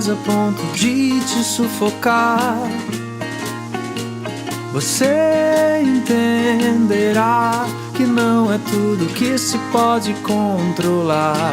quase a ponto de te sufocar, você entenderá que não é tudo que se pode controlar.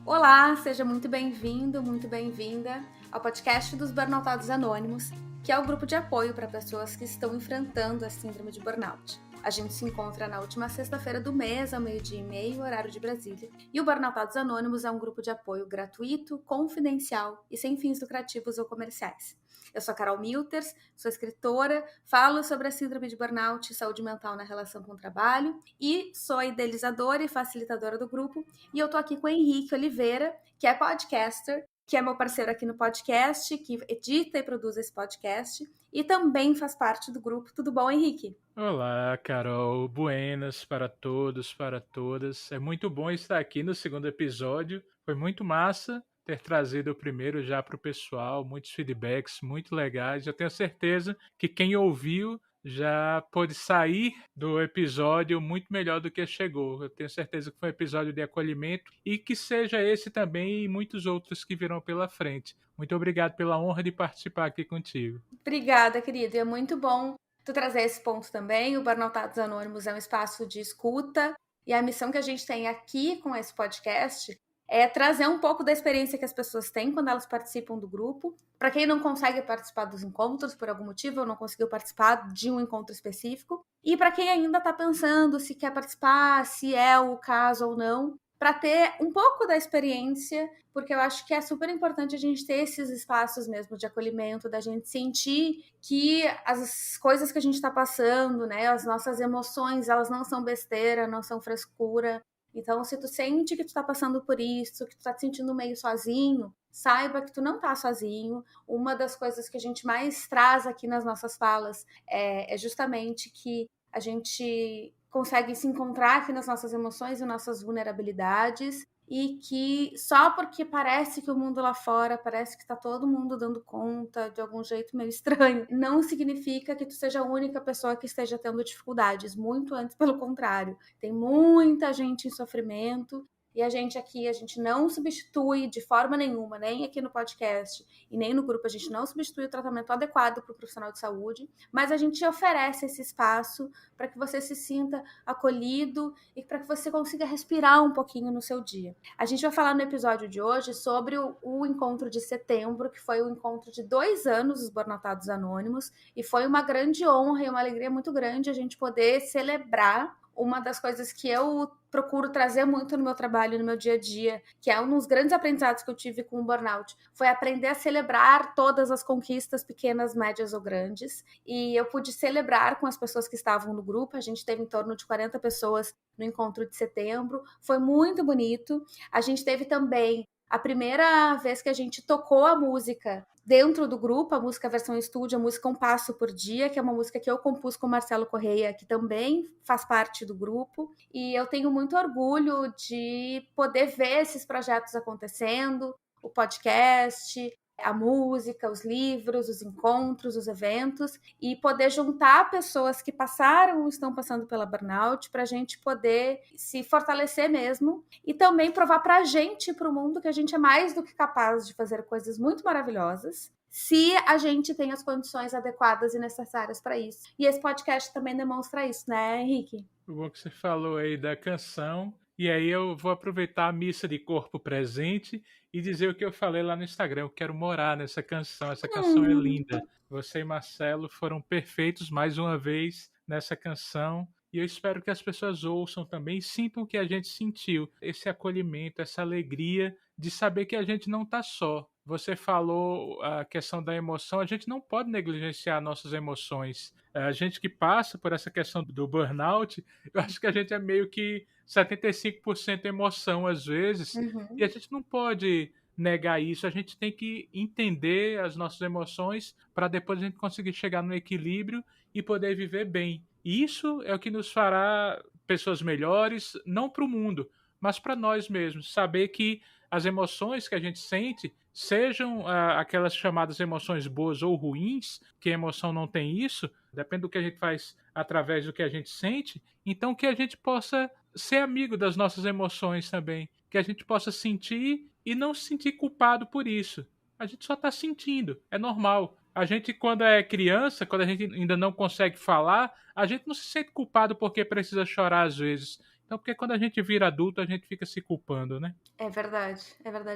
Olá, seja muito bem-vindo, muito bem-vinda ao podcast dos Burnoutados Anônimos, que é o grupo de apoio para pessoas que estão enfrentando a síndrome de burnout. A gente se encontra na última sexta-feira do mês, ao 12h30, horário de Brasília. E o Burnoutados Anônimos é um grupo de apoio gratuito, confidencial e sem fins lucrativos ou comerciais. Eu sou a Carol Milters, sou escritora, falo sobre a síndrome de burnout e saúde mental na relação com o trabalho e sou a idealizadora e facilitadora do grupo. E eu tô aqui com o Henrique Oliveira, que é podcaster, que é meu parceiro aqui no podcast, que edita e produz esse podcast e também faz parte do grupo. Tudo bom, Henrique? Olá, Carol. Buenas para todos, para todas. É muito bom estar aqui no segundo episódio. Foi muito massa ter trazido o primeiro já para o pessoal, muitos feedbacks muito legais. Eu tenho certeza que quem ouviu já pôde sair do episódio muito melhor do que chegou. Eu tenho certeza que foi um episódio de acolhimento e que seja esse também e muitos outros que virão pela frente. Muito obrigado pela honra de participar aqui contigo. Obrigada, querida. É muito bom tu trazer esse ponto também. O Burnoutados Anônimos é um espaço de escuta e a missão que a gente tem aqui com esse podcast é trazer um pouco da experiência que as pessoas têm quando elas participam do grupo. Para quem não consegue participar dos encontros por algum motivo ou não conseguiu participar de um encontro específico, e para quem ainda está pensando se quer participar, se é o caso ou não, para ter um pouco da experiência, porque eu acho que é super importante a gente ter esses espaços mesmo de acolhimento, da gente sentir que as coisas que a gente está passando, né, as nossas emoções, elas não são besteira, não são frescura. Então, se tu sente que tu tá passando por isso, que tu tá te sentindo meio sozinho, saiba que tu não tá sozinho. Uma das coisas que a gente mais traz aqui nas nossas falas é justamente que a gente consegue se encontrar aqui nas nossas emoções e nossas vulnerabilidades, e que só porque parece que o mundo lá fora, parece que tá todo mundo dando conta de algum jeito meio estranho, não significa que tu seja a única pessoa que esteja tendo dificuldades, muito antes pelo contrário. Tem muita gente em sofrimento, e a gente aqui, a gente não substitui de forma nenhuma, nem aqui no podcast e nem no grupo, a gente não substitui o tratamento adequado para o profissional de saúde, mas a gente oferece esse espaço para que você se sinta acolhido e para que você consiga respirar um pouquinho no seu dia. A gente vai falar no episódio de hoje sobre o encontro de setembro, que foi o encontro de 2 anos dos Burnoutados Anônimos, e foi uma grande honra e uma alegria muito grande a gente poder celebrar uma das coisas que eu procuro trazer muito no meu trabalho, no meu dia a dia, que é um dos grandes aprendizados que eu tive com o burnout, foi aprender a celebrar todas as conquistas, pequenas, médias ou grandes. E eu pude celebrar com as pessoas que estavam no grupo. A gente teve em torno de 40 pessoas no encontro de setembro. Foi muito bonito. A gente teve também a primeira vez que a gente tocou a música dentro do grupo, a música versão estúdio, a música Um Passo por Dia, que é uma música que eu compus com o Marcelo Correia, que também faz parte do grupo, e eu tenho muito orgulho de poder ver esses projetos acontecendo, o podcast, a música, os livros, os encontros, os eventos, e poder juntar pessoas que passaram ou estão passando pela burnout para a gente poder se fortalecer mesmo e também provar para a gente e para o mundo que a gente é mais do que capaz de fazer coisas muito maravilhosas se a gente tem as condições adequadas e necessárias para isso. E esse podcast também demonstra isso, né, Henrique? O bom que você falou aí da canção. E aí eu vou aproveitar a missa de corpo presente e dizer o que eu falei lá no Instagram. Eu quero morar nessa canção. Essa canção é linda. Você e Marcelo foram perfeitos mais uma vez nessa canção. E eu espero que as pessoas ouçam também e sintam o que a gente sentiu. Esse acolhimento, essa alegria de saber que a gente não está só. Você falou a questão da emoção. A gente não pode negligenciar nossas emoções. A gente que passa por essa questão do burnout, eu acho que a gente é meio que 75% emoção às vezes, e a gente não pode negar isso, a gente tem que entender as nossas emoções para depois a gente conseguir chegar no equilíbrio e poder viver bem. E isso é o que nos fará pessoas melhores, não para o mundo, mas para nós mesmos. Saber que as emoções que a gente sente, sejam aquelas chamadas emoções boas ou ruins, que a emoção não tem isso, depende do que a gente faz através do que a gente sente, então que a gente possa ser amigo das nossas emoções também. Que a gente possa sentir e não se sentir culpado por isso. A gente só tá sentindo, é normal. A gente, quando é criança, quando a gente ainda não consegue falar, a gente não se sente culpado porque precisa chorar às vezes. Então, porque quando a gente vira adulto, a gente fica se culpando, né? É verdade,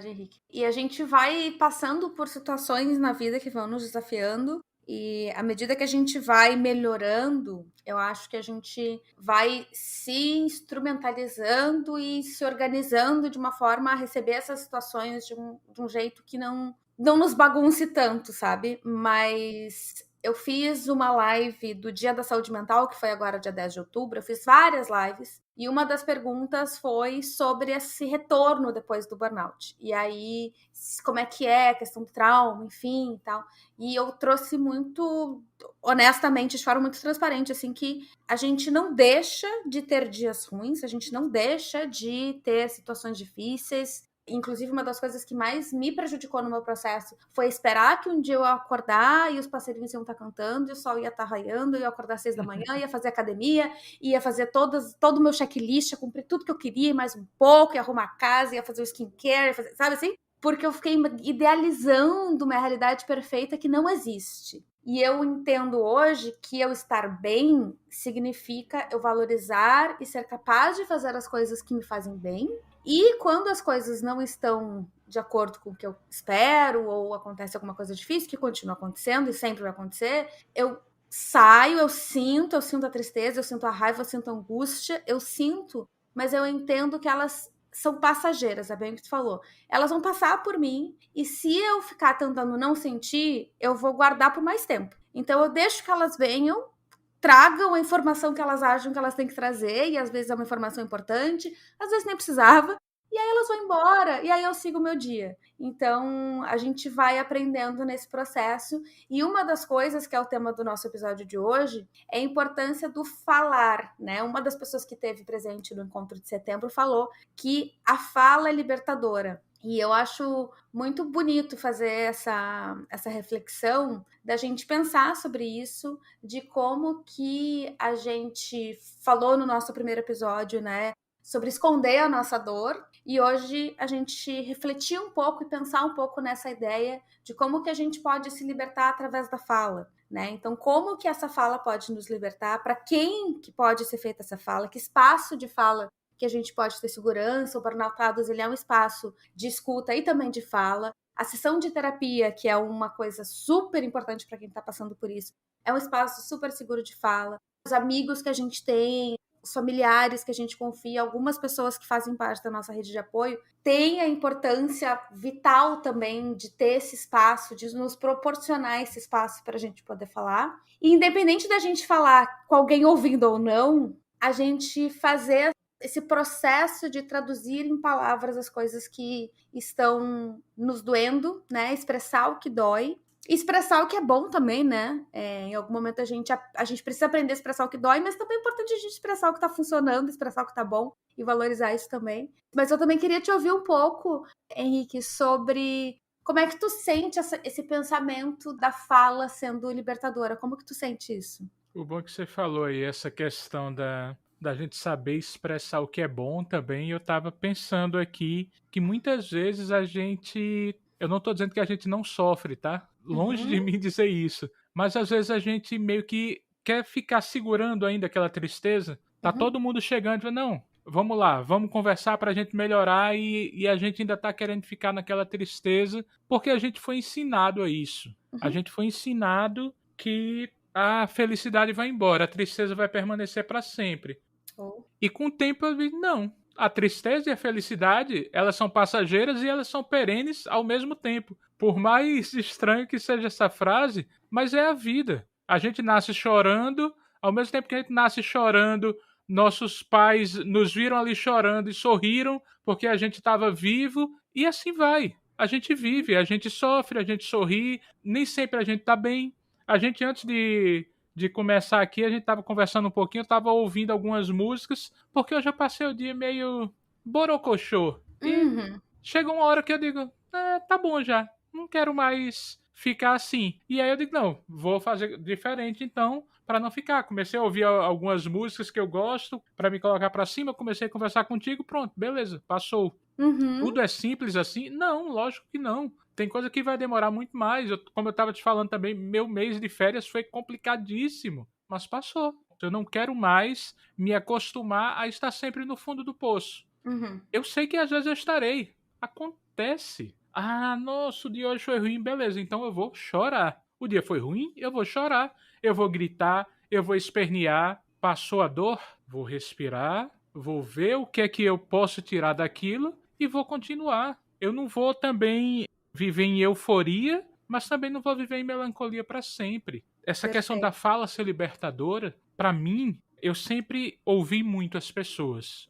Henrique. E a gente vai passando por situações na vida que vão nos desafiando, e à medida que a gente vai melhorando, eu acho que a gente vai se instrumentalizando e se organizando de uma forma a receber essas situações de um jeito que não nos bagunce tanto, sabe? Mas eu fiz uma live do Dia da Saúde Mental, que foi agora dia 10 de outubro. Eu fiz várias lives e uma das perguntas foi sobre esse retorno depois do burnout. E aí, como é que é a questão do trauma, enfim, e tal. E eu trouxe muito, honestamente, de forma muito transparente, assim, que a gente não deixa de ter dias ruins, a gente não deixa de ter situações difíceis. Inclusive, uma das coisas que mais me prejudicou no meu processo foi esperar que um dia eu ia acordar e os passarinhos iam estar cantando, e o sol ia estar raiando, eu ia acordar às 6 da manhã, ia fazer academia, ia fazer todo o meu checklist, ia cumprir tudo que eu queria, mais um pouco, ia arrumar a casa, ia fazer o skincare, ia fazer, sabe assim? Porque eu fiquei idealizando uma realidade perfeita que não existe. E eu entendo hoje que eu estar bem significa eu valorizar e ser capaz de fazer as coisas que me fazem bem. E quando as coisas não estão de acordo com o que eu espero, ou acontece alguma coisa difícil, que continua acontecendo e sempre vai acontecer, eu saio, eu sinto a tristeza, eu sinto a raiva, eu sinto a angústia, eu sinto, mas eu entendo que elas são passageiras, é bem o que tu falou. Elas vão passar por mim, e se eu ficar tentando não sentir, eu vou guardar por mais tempo. Então eu deixo que elas venham, tragam a informação que elas acham que elas têm que trazer, e às vezes é uma informação importante, às vezes nem precisava, e aí elas vão embora, e aí eu sigo o meu dia. Então, a gente vai aprendendo nesse processo, e uma das coisas que é o tema do nosso episódio de hoje é a importância do falar, né? Uma das pessoas que esteve presente no encontro de setembro falou que a fala é libertadora. E eu acho muito bonito fazer essa reflexão da gente pensar sobre isso, de como que a gente falou no nosso primeiro episódio, né, sobre esconder a nossa dor, e hoje a gente refletir um pouco e pensar um pouco nessa ideia de como que a gente pode se libertar através da fala, né? Então, como que essa fala pode nos libertar, para quem que pode ser feita essa fala, que espaço de fala que a gente pode ter segurança. O Burnoutados, ele é um espaço de escuta e também de fala. A sessão de terapia, que é uma coisa super importante para quem está passando por isso, é um espaço super seguro de fala. Os amigos que a gente tem, os familiares que a gente confia, algumas pessoas que fazem parte da nossa rede de apoio, têm a importância vital também de ter esse espaço, de nos proporcionar esse espaço para a gente poder falar. E independente da gente falar com alguém ouvindo ou não, a gente fazer esse processo de traduzir em palavras as coisas que estão nos doendo, né? Expressar o que dói. Expressar o que é bom também, né? Em algum momento a gente precisa aprender a expressar o que dói, mas também é importante a gente expressar o que tá funcionando, expressar o que tá bom e valorizar isso também. Mas eu também queria te ouvir um pouco, Henrique, sobre como é que tu sente esse pensamento da fala sendo libertadora. Como que tu sente isso? O bom que você falou aí, essa questão da gente saber expressar o que é bom também, eu tava pensando aqui que muitas vezes a gente. Eu não tô dizendo que a gente não sofre, tá? Longe de mim dizer isso. Mas às vezes a gente meio que quer ficar segurando ainda aquela tristeza. Tá todo mundo chegando e fala, não, vamos lá, vamos conversar pra gente melhorar e a gente ainda tá querendo ficar naquela tristeza porque a gente foi ensinado a isso. A gente foi ensinado que a felicidade vai embora, a tristeza vai permanecer para sempre. E com o tempo eu vi, não. A tristeza e a felicidade, elas são passageiras e elas são perenes ao mesmo tempo. Por mais estranho que seja essa frase, mas é a vida. A gente nasce chorando, ao mesmo tempo que a gente nasce chorando, nossos pais nos viram ali chorando e sorriram porque a gente estava vivo, e assim vai. A gente vive, a gente sofre, a gente sorri, nem sempre a gente está bem. A gente, antes de começar aqui, a gente tava conversando um pouquinho, eu tava ouvindo algumas músicas, porque eu já passei o dia meio borocochô. E chega uma hora que eu digo, tá bom já, não quero mais ficar assim. E aí eu digo, não, vou fazer diferente então, para não ficar. Comecei a ouvir algumas músicas que eu gosto, para me colocar para cima, comecei a conversar contigo, pronto, beleza, passou. Tudo é simples assim? Não, lógico que não. Tem coisa que vai demorar muito mais. Como eu estava te falando também, meu mês de férias foi complicadíssimo, mas passou. Eu não quero mais me acostumar a estar sempre no fundo do poço. Eu sei que às vezes eu estarei. Acontece. Ah, nossa, o dia hoje foi ruim, beleza, então eu vou chorar. O dia foi ruim, eu vou chorar. Eu vou gritar, eu vou espernear. Passou a dor, vou respirar, vou ver o que é que eu posso tirar daquilo e vou continuar. Eu não vou também viver em euforia, mas também não vou viver em melancolia para sempre. Essa questão da Perfeito. fala ser libertadora, para mim, eu sempre ouvi muito as pessoas.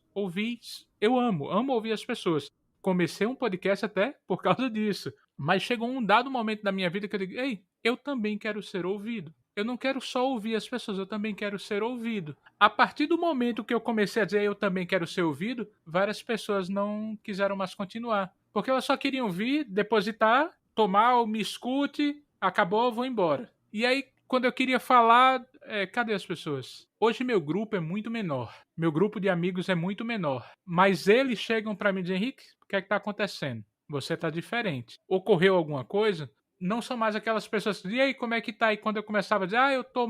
Eu amo ouvir as pessoas. Comecei um podcast até por causa disso. Mas chegou um dado momento da minha vida que eu digo, ei, eu também quero ser ouvido. Eu não quero só ouvir as pessoas, eu também quero ser ouvido. A partir do momento que eu comecei a dizer eu também quero ser ouvido, várias pessoas não quiseram mais continuar. Porque elas só queriam vir, depositar, tomar o me escute, acabou, eu vou embora. E aí, quando eu queria falar, cadê as pessoas? Hoje meu grupo é muito menor. Meu grupo de amigos é muito menor. Mas eles chegam para mim e dizem, Henrique, o que é que está acontecendo? Você está diferente. Ocorreu alguma coisa? Não são mais aquelas pessoas que dizem, e aí, como é que tá? E quando eu começava a dizer, eu tô...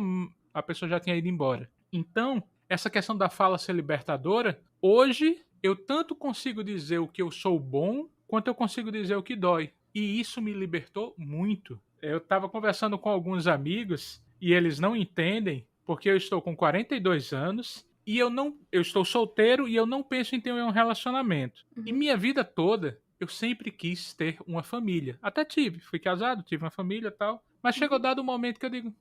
A pessoa já tinha ido embora. Então, essa questão da fala ser libertadora, hoje eu tanto consigo dizer o que eu sou bom, quanto eu consigo dizer o que dói. E isso me libertou muito. Eu estava conversando com alguns amigos e eles não entendem porque eu estou com 42 anos e eu estou solteiro e eu não penso em ter um relacionamento. E minha vida toda eu sempre quis ter uma família. Até tive, fui casado, tive uma família e tal. Mas chegou dado um momento que eu digo,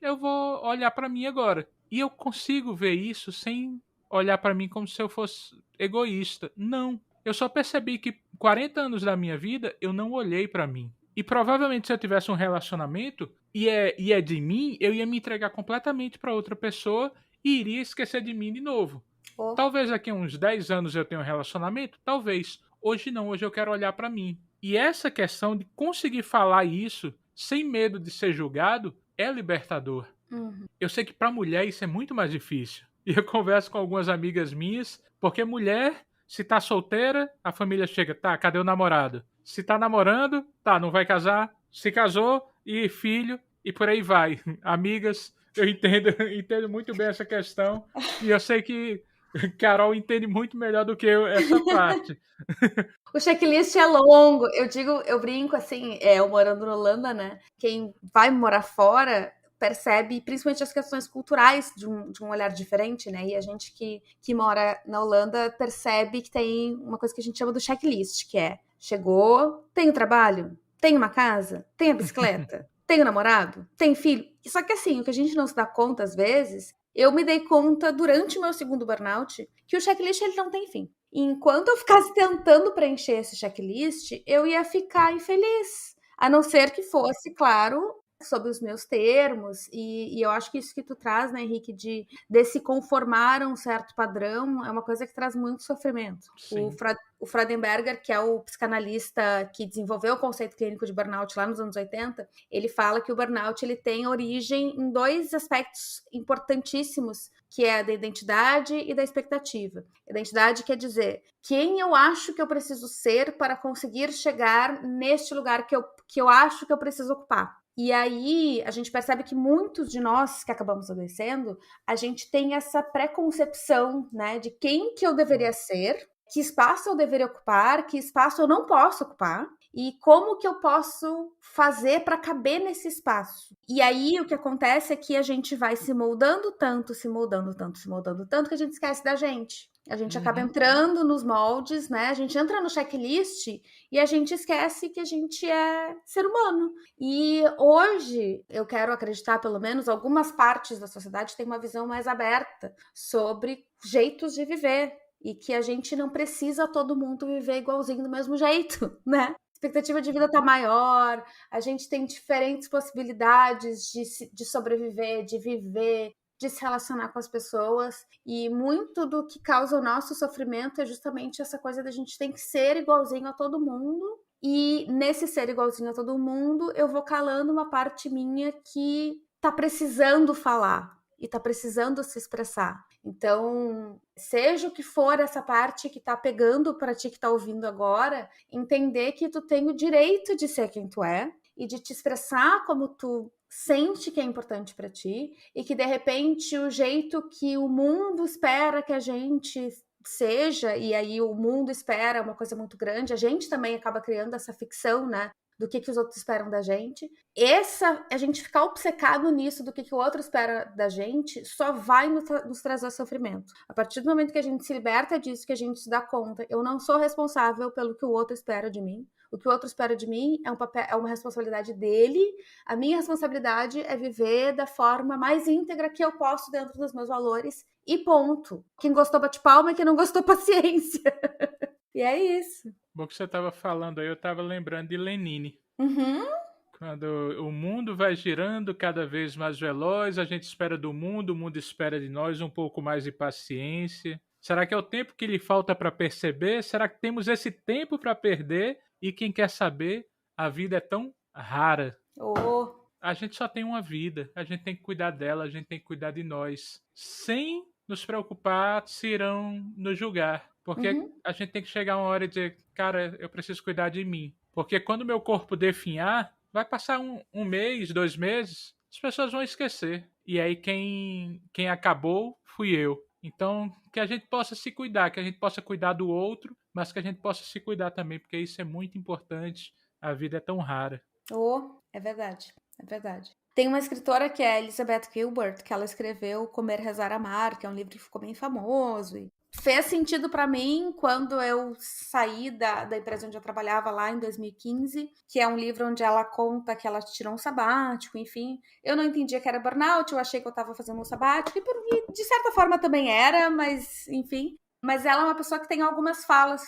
eu vou olhar para mim agora. E eu consigo ver isso sem olhar para mim como se eu fosse egoísta. Não. Eu só percebi que 40 anos da minha vida eu não olhei para mim. E provavelmente se eu tivesse um relacionamento e é de mim, eu ia me entregar completamente para outra pessoa e iria esquecer de mim de novo. Oh. Talvez daqui a uns 10 anos eu tenha um relacionamento, talvez. Hoje não, hoje eu quero olhar para mim. E essa questão de conseguir falar isso sem medo de ser julgado é libertador. Eu sei que para mulher isso é muito mais difícil. E eu converso com algumas amigas minhas, porque mulher, se tá solteira, a família chega, tá, cadê o namorado? Se tá namorando, tá, não vai casar. Se casou, e filho, e por aí vai. Amigas, eu entendo muito bem essa questão. E eu sei que Carol entende muito melhor do que eu essa parte. O checklist é longo. Eu brinco assim, eu morando na Holanda, né? Quem vai morar fora percebe principalmente as questões culturais de um olhar diferente, né? E a gente que mora na Holanda percebe que tem uma coisa que a gente chama do checklist, que é chegou, tem o trabalho, tem uma casa, tem a bicicleta, tem o namorado, tem filho. Só que assim, o que a gente não se dá conta às vezes, eu me dei conta durante o meu segundo burnout que o checklist ele não tem fim. E enquanto eu ficasse tentando preencher esse checklist, eu ia ficar infeliz. A não ser que fosse, claro, sob os meus termos, e eu acho que isso que tu traz, né, Henrique, de se conformar a um certo padrão, é uma coisa que traz muito sofrimento. O Freudenberger, que é o psicanalista que desenvolveu o conceito clínico de burnout lá nos anos 80, ele fala que o burnout ele tem origem em dois aspectos importantíssimos, que é a da identidade e da expectativa. Identidade quer dizer quem eu acho que eu preciso ser para conseguir chegar neste lugar que eu acho que eu preciso ocupar. E aí a gente percebe que muitos de nós que acabamos adoecendo, a gente tem essa preconcepção, né, de quem que eu deveria ser, que espaço eu deveria ocupar, que espaço eu não posso ocupar e como que eu posso fazer para caber nesse espaço. E aí o que acontece é que a gente vai se moldando tanto, que a gente esquece da gente. A gente acaba entrando nos moldes, né? A gente entra no checklist e a gente esquece que a gente é ser humano. E hoje, eu quero acreditar, pelo menos, algumas partes da sociedade têm uma visão mais aberta sobre jeitos de viver. E que a gente não precisa todo mundo viver igualzinho do mesmo jeito, né? A expectativa de vida tá maior, a gente tem diferentes possibilidades de sobreviver, de viver, de se relacionar com as pessoas, e muito do que causa o nosso sofrimento é justamente essa coisa da gente tem que ser igualzinho a todo mundo, E nesse ser igualzinho a todo mundo, eu vou calando uma parte minha que tá precisando falar e tá precisando se expressar. Então, seja o que for essa parte que tá pegando pra ti que tá ouvindo agora, entender que tu tem o direito de ser quem tu é e de te expressar como tu sente que é importante pra ti e que de repente o jeito que o mundo espera que a gente seja, e aí o mundo espera uma coisa muito grande, a gente também acaba criando essa ficção, né? Do que os outros esperam da gente. A gente ficar obcecado nisso, do que o outro espera da gente, só vai nos trazer sofrimento. A partir do momento que a gente se liberta disso, que a gente se dá conta, eu não sou responsável pelo que o outro espera de mim. O que o outro espera de mim é uma responsabilidade dele. A minha responsabilidade é viver da forma mais íntegra que eu posso dentro dos meus valores. E ponto. Quem gostou bate palma e quem não gostou paciência. E é isso. Bom que você estava falando aí, eu estava lembrando de Lenine. Uhum. Quando o mundo vai girando cada vez mais veloz, a gente espera do mundo, o mundo espera de nós um pouco mais de paciência. Será que é o tempo que lhe falta para perceber? Será que temos esse tempo para perder? E quem quer saber, a vida é tão rara. Oh. A gente só tem uma vida, a gente tem que cuidar dela, a gente tem que cuidar de nós, sem nos preocupar se irão nos julgar. Porque a gente tem que chegar uma hora e dizer, cara, eu preciso cuidar de mim. Porque quando meu corpo definhar, vai passar um mês, 2 meses, as pessoas vão esquecer. E aí quem acabou fui eu. Então, que a gente possa se cuidar, que a gente possa cuidar do outro, mas que a gente possa se cuidar também, porque isso é muito importante. A vida é tão rara. Oh, é verdade, é verdade. Tem uma escritora que é a Elizabeth Gilbert, que ela escreveu Comer, Rezar, Amar, que é um livro que ficou bem famoso. E fez sentido para mim quando eu saí da empresa onde eu trabalhava lá em 2015, que é um livro onde ela conta que ela tirou um sabático, enfim. Eu não entendia que era burnout, eu achei que eu estava fazendo um sabático, e de certa forma também era, mas enfim. Mas ela é uma pessoa que tem algumas falas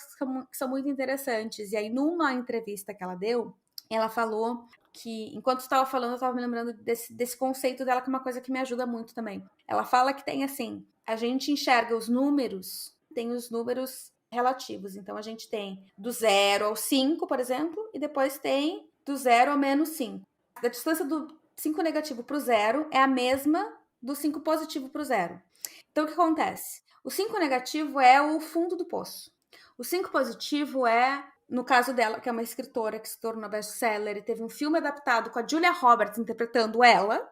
que são muito interessantes. E aí, numa entrevista que ela deu, ela falou que, enquanto estava falando, eu estava me lembrando desse conceito dela, que é uma coisa que me ajuda muito também. Ela fala que tem assim, a gente enxerga os números, tem os números relativos. Então, a gente tem do 0 ao 5, por exemplo, e depois tem do 0 ao menos 5. A distância do 5 negativo para o 0 é a mesma do 5 positivo para o 0. Então, o que acontece? O 5 negativo é o fundo do poço. O 5 positivo é, no caso dela, que é uma escritora que se tornou best-seller e teve um filme adaptado com a Julia Roberts interpretando ela,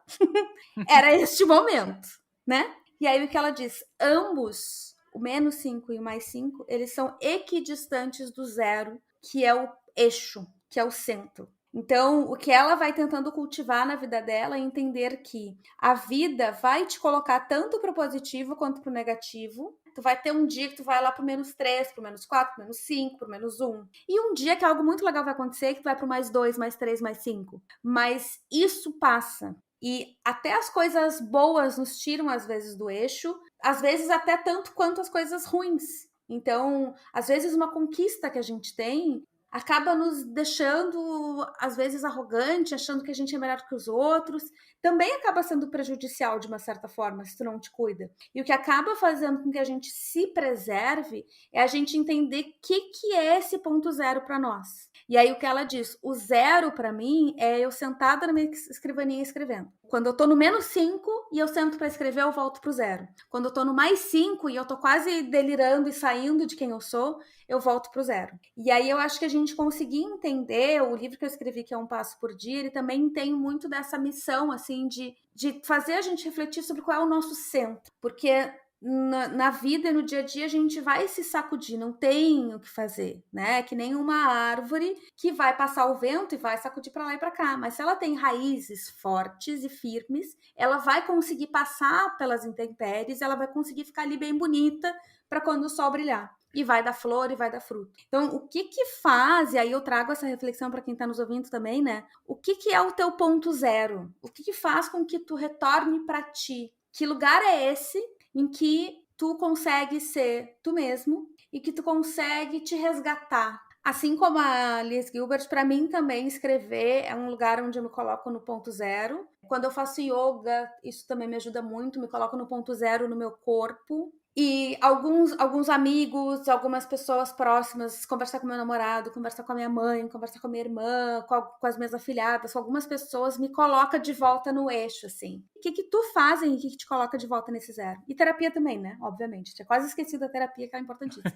era este momento, né? E aí o que ela diz? Ambos, o menos 5 e o mais 5, eles são equidistantes do 0, que é o eixo, que é o centro. Então, o que ela vai tentando cultivar na vida dela é entender que a vida vai te colocar tanto para o positivo quanto para o negativo. Tu vai ter um dia que tu vai lá pro menos 3, pro menos 4, pro menos 5, pro menos 1. E um dia que algo muito legal vai acontecer, que tu vai pro mais 2, mais 3, mais 5. Mas isso passa. E até as coisas boas nos tiram, às vezes, do eixo. Às vezes, até tanto quanto as coisas ruins. Então, às vezes, uma conquista que a gente tem acaba nos deixando, às vezes, arrogante, achando que a gente é melhor que os outros. Também acaba sendo prejudicial, de uma certa forma, se tu não te cuida. E o que acaba fazendo com que a gente se preserve é a gente entender o que é esse ponto 0 para nós. E aí o que ela diz, o 0 para mim é eu sentada na minha escrivaninha escrevendo. Quando eu tô no menos 5 e eu sento para escrever, eu volto pro 0. Quando eu tô no mais 5 e eu tô quase delirando e saindo de quem eu sou, eu volto pro 0. E aí eu acho que a gente conseguir entender, o livro que eu escrevi, que é Um Passo por Dia, ele também tem muito dessa missão, assim, de fazer a gente refletir sobre qual é o nosso centro. Porque na vida e no dia a dia a gente vai se sacudir, não tem o que fazer, né? Que nem uma árvore que vai passar o vento e vai sacudir para lá e para cá, mas se ela tem raízes fortes e firmes, ela vai conseguir passar pelas intempéries, ela vai conseguir ficar ali bem bonita para quando o sol brilhar. E vai dar flor e vai dar fruto. Então, o que faz, e aí eu trago essa reflexão para quem está nos ouvindo também, né? O que é o teu ponto 0? O que faz com que tu retorne para ti? Que lugar é esse em que tu consegue ser tu mesmo e que tu consegue te resgatar? Assim como a Liz Gilbert, para mim também escrever é um lugar onde eu me coloco no ponto 0. Quando eu faço yoga, isso também me ajuda muito, me coloco no ponto 0 no meu corpo. E alguns amigos, algumas pessoas próximas, conversar com meu namorado, conversar com a minha mãe, conversar com a minha irmã, com as minhas afilhadas, com algumas pessoas, me coloca de volta no eixo, assim. O que tu faz, Henrique, que te coloca de volta nesse zero? E terapia também, né? Obviamente. Tinha quase esquecido a terapia, que é importantíssima.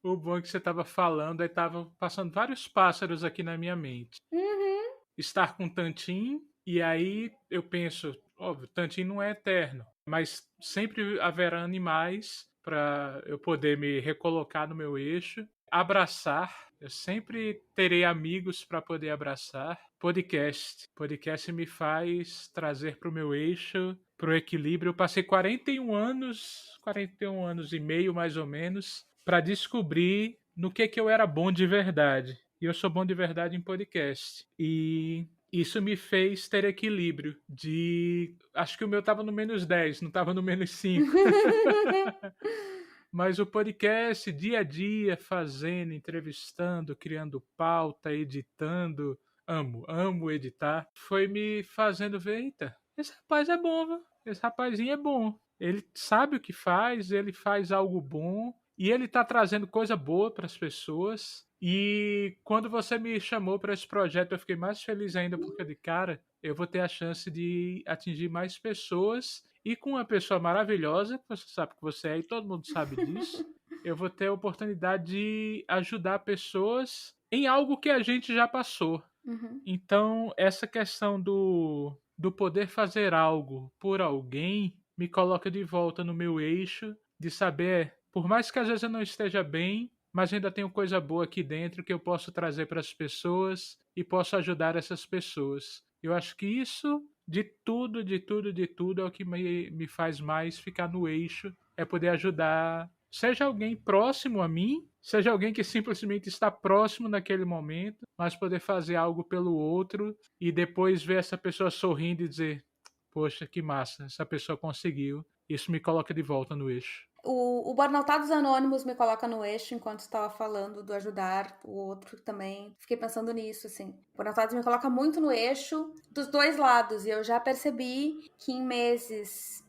O bom é que você estava falando, aí estavam passando vários pássaros aqui na minha mente. Estar com Tantim, e aí eu penso, óbvio, Tantim não é eterno, mas sempre haverá animais para eu poder me recolocar no meu eixo. Abraçar, eu sempre terei amigos para poder abraçar. Podcast me faz trazer para o meu eixo, para o equilíbrio. Eu passei 41 anos e meio mais ou menos, para descobrir no que eu era bom de verdade. E eu sou bom de verdade em podcast. E isso me fez ter equilíbrio. Acho que o meu estava no -10, não estava no -5. Mas o podcast, dia a dia, fazendo, entrevistando, criando pauta, editando, amo editar, foi me fazendo ver, eita, esse rapaz é bom, viu? Esse rapazinho é bom. Ele sabe o que faz, ele faz algo bom e ele tá trazendo coisa boa para as pessoas. E quando você me chamou para esse projeto, eu fiquei mais feliz ainda porque de cara, eu vou ter a chance de atingir mais pessoas e com uma pessoa maravilhosa, que você sabe que você é e todo mundo sabe disso, eu vou ter a oportunidade de ajudar pessoas em algo que a gente já passou. Então, essa questão do poder fazer algo por alguém me coloca de volta no meu eixo de saber, por mais que às vezes eu não esteja bem, mas ainda tenho coisa boa aqui dentro que eu posso trazer para as pessoas e posso ajudar essas pessoas. Eu acho que isso, de tudo, é o que me faz mais ficar no eixo, é poder ajudar, seja alguém próximo a mim, seja alguém que simplesmente está próximo naquele momento, mas poder fazer algo pelo outro e depois ver essa pessoa sorrindo e dizer, poxa, que massa, essa pessoa conseguiu. Isso me coloca de volta no eixo. O Burnoutados Anônimos me coloca no eixo enquanto estava falando do ajudar o outro também. Fiquei pensando nisso, assim. O Burnoutados me coloca muito no eixo dos dois lados. E eu já percebi que em meses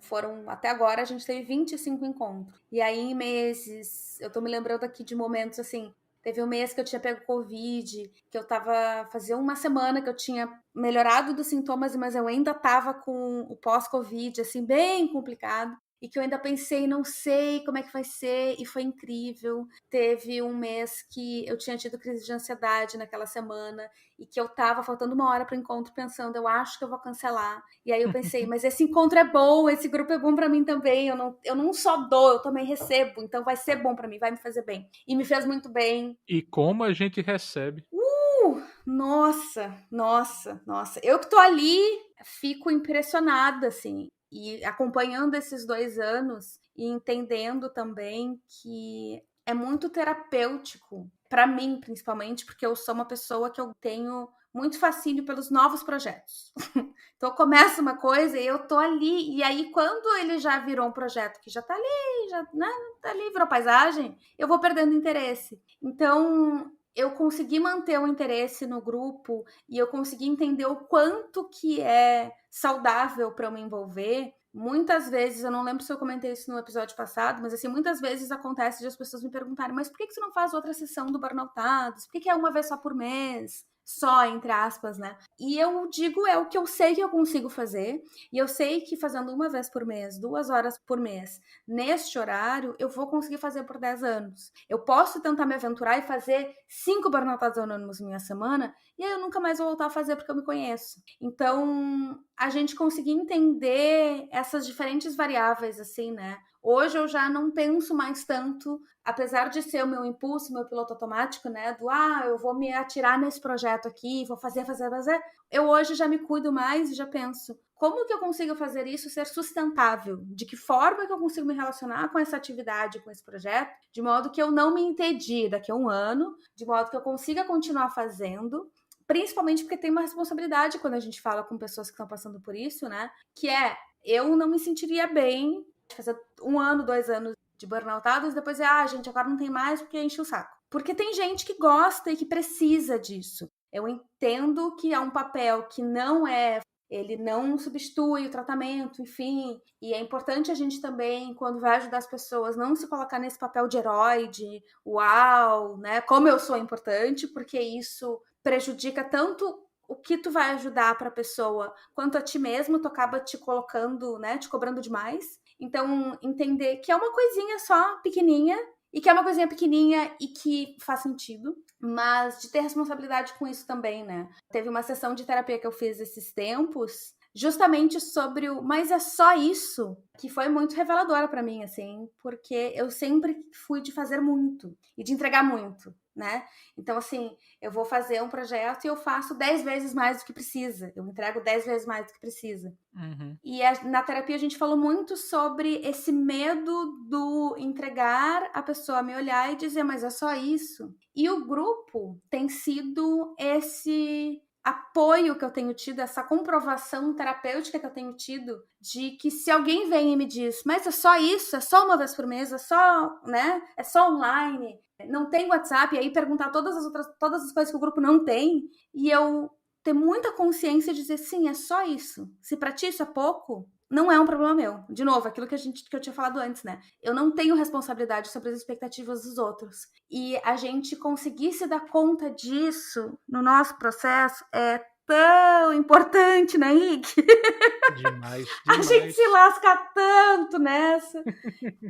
até agora, a gente teve 25 encontros. E aí em meses, eu tô me lembrando aqui de momentos assim. Teve um mês que eu tinha pego Covid, que fazia uma semana que eu tinha melhorado dos sintomas, mas eu ainda tava com o pós-Covid, assim, bem complicado. E que eu ainda pensei, não sei como é que vai ser, e foi incrível. Teve um mês que eu tinha tido crise de ansiedade naquela semana, e que eu tava faltando uma hora para o encontro pensando, eu acho que eu vou cancelar. E aí eu pensei, mas esse encontro é bom, esse grupo é bom para mim também, eu não só dou, eu também recebo, então vai ser bom para mim, vai me fazer bem. E me fez muito bem. E como a gente recebe. Nossa. Eu que tô ali, fico impressionada, assim. E acompanhando esses 2 anos e entendendo também que é muito terapêutico, para mim, principalmente, porque eu sou uma pessoa que eu tenho muito fascínio pelos novos projetos. Então, eu começo uma coisa e eu tô ali, e aí quando ele já virou um projeto que já tá ali, tá ali, virou paisagem, eu vou perdendo interesse. Então, eu consegui manter o interesse no grupo e eu consegui entender o quanto que é saudável para eu me envolver. Muitas vezes, eu não lembro se eu comentei isso no episódio passado, mas assim, muitas vezes acontece de as pessoas me perguntarem, mas por que você não faz outra sessão do Burnoutados? Por que é uma vez só por mês? Só, entre aspas, né? E eu digo, é o que eu sei que eu consigo fazer, e eu sei que fazendo uma vez por mês, 2 horas por mês, neste horário, eu vou conseguir fazer por 10 anos. Eu posso tentar me aventurar e fazer 5 Burnoutados Anônimos em minha semana, e aí eu nunca mais vou voltar a fazer porque eu me conheço. Então, a gente conseguir entender essas diferentes variáveis, assim, né? Hoje eu já não penso mais tanto, apesar de ser o meu impulso, meu piloto automático, né? Eu vou me atirar nesse projeto aqui, vou fazer. Eu hoje já me cuido mais e já penso, como que eu consigo fazer isso ser sustentável? De que forma que eu consigo me relacionar com essa atividade, com esse projeto, de modo que eu não me entedie daqui a um ano, de modo que eu consiga continuar fazendo, principalmente porque tem uma responsabilidade quando a gente fala com pessoas que estão passando por isso, né? Que eu não me sentiria bem de fazer 1 ano, 2 anos de burnoutados, depois gente, agora não tem mais porque enche o saco. Porque tem gente que gosta e que precisa disso. Eu entendo que é um papel que não é ele não substitui o tratamento, enfim. E é importante a gente também, quando vai ajudar as pessoas, não se colocar nesse papel de herói, de uau, né? Como eu sou importante, porque isso prejudica tanto o que tu vai ajudar para a pessoa, quanto a ti mesmo, tu acaba te colocando, né? Te cobrando demais. Então, entender que é uma coisinha só, pequenininha, e que é uma coisinha pequenininha e que faz sentido, mas de ter responsabilidade com isso também, né? Teve uma sessão de terapia que eu fiz esses tempos, justamente sobre o mas é só isso, que foi muito reveladora para mim, assim, porque eu sempre fui de fazer muito e de entregar muito, né? Então, assim, eu vou fazer um projeto e eu faço 10 vezes mais do que precisa, eu entrego 10 vezes mais do que precisa. Uhum. E na terapia a gente falou muito sobre esse medo do entregar, a pessoa me olhar e dizer, mas é só isso. E o grupo tem sido esse apoio que eu tenho tido, essa comprovação terapêutica que eu tenho tido, de que se alguém vem e me diz, mas é só isso, é só uma vez por mês, é só, né? É só online, não tem WhatsApp, e aí perguntar todas as coisas que o grupo não tem, e eu ter muita consciência e dizer, sim, é só isso. Se pra ti isso é pouco, não é um problema meu. De novo, aquilo que eu tinha falado antes, né? Eu não tenho responsabilidade sobre as expectativas dos outros. E a gente conseguir se dar conta disso no nosso processo é tão importante, né, Henrique? Demais, A gente demais. se lasca tanto nessa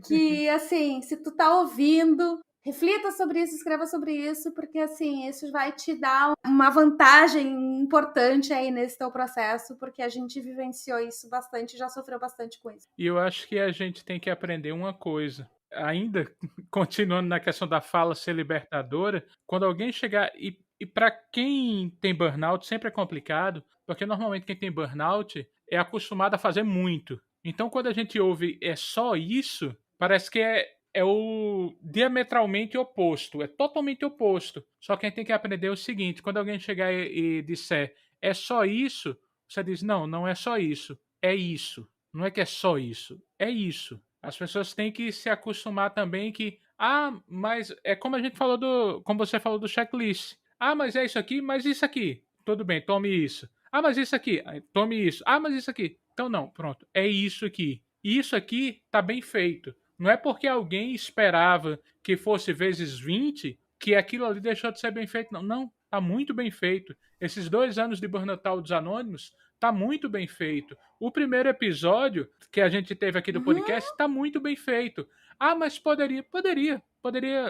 que, assim, se tu tá ouvindo, reflita sobre isso, escreva sobre isso, porque, assim, isso vai te dar uma vantagem importante aí nesse teu processo, porque a gente vivenciou isso bastante, já sofreu bastante com isso. E eu acho que a gente tem que aprender uma coisa. Ainda continuando na questão da fala ser libertadora, quando alguém chegar. E para quem tem burnout sempre é complicado, porque normalmente quem tem burnout é acostumado a fazer muito. Então quando a gente ouve é só isso, parece que é o diametralmente oposto, é totalmente oposto. Só que a gente tem que aprender o seguinte: quando alguém chegar e disser é só isso, você diz não, não é só isso, é isso. Não é que é só isso, é isso. As pessoas têm que se acostumar também que, mas é como a gente falou como você falou do checklist. Mas é isso aqui, mas isso aqui. Tudo bem, tome isso. Mas isso aqui, tome isso. Mas isso aqui. Então não, pronto, é isso aqui. E isso aqui tá bem feito. Não é porque alguém esperava que fosse vezes 20 que aquilo ali deixou de ser bem feito, não. Não, tá muito bem feito. Esses 2 anos de Burnout dos Anônimos tá muito bem feito. O primeiro episódio que a gente teve aqui do podcast tá muito bem feito. Mas poderia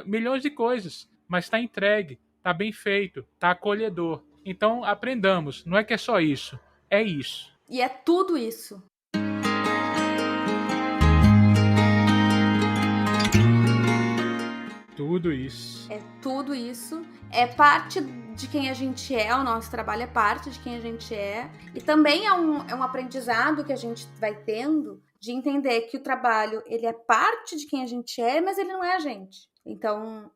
milhões de coisas, mas tá entregue, tá bem feito, tá acolhedor. Então aprendamos, não é que é só isso, é isso. E é tudo isso. Tudo isso. É tudo isso. É parte de quem a gente é, o nosso trabalho é parte de quem a gente é. E também é um aprendizado que a gente vai tendo de entender que o trabalho, ele é parte de quem a gente é, mas ele não é a gente. Então,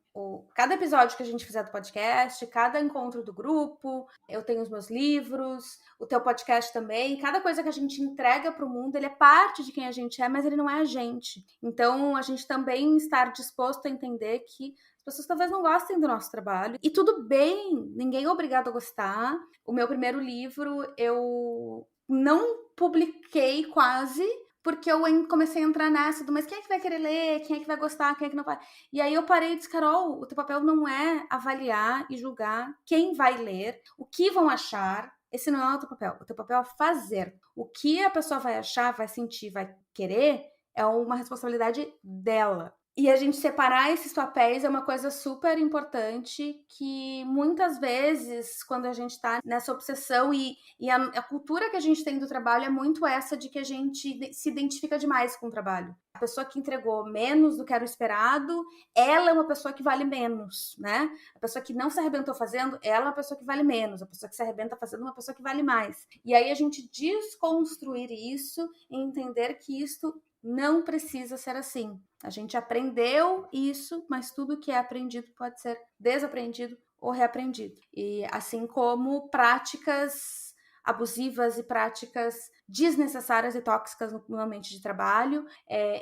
cada episódio que a gente fizer do podcast, cada encontro do grupo, eu tenho os meus livros, o teu podcast também, cada coisa que a gente entrega para o mundo, ele é parte de quem a gente é, mas ele não é a gente. Então, a gente também estar disposto a entender que as pessoas talvez não gostem do nosso trabalho. E tudo bem, ninguém é obrigado a gostar. O meu primeiro livro, eu não publiquei quase, porque eu comecei a entrar nessa do, mas quem é que vai querer ler? Quem é que vai gostar? Quem é que não vai? E aí eu parei e disse, Carol, o teu papel não é avaliar e julgar quem vai ler, o que vão achar. Esse não é o teu papel. O teu papel é fazer. O que a pessoa vai achar, vai sentir, vai querer, é uma responsabilidade dela. E a gente separar esses papéis é uma coisa super importante que muitas vezes, quando a gente tá nessa obsessão e a cultura que a gente tem do trabalho é muito essa de que a gente se identifica demais com o trabalho. A pessoa que entregou menos do que era o esperado, ela é uma pessoa que vale menos, né? A pessoa que não se arrebentou fazendo, ela é uma pessoa que vale menos. A pessoa que se arrebenta fazendo é uma pessoa que vale mais. E aí a gente desconstruir isso e entender que isso não precisa ser assim. A gente aprendeu isso, mas tudo que é aprendido pode ser desaprendido ou reaprendido. E assim como práticas abusivas e práticas desnecessárias e tóxicas no ambiente de trabalho.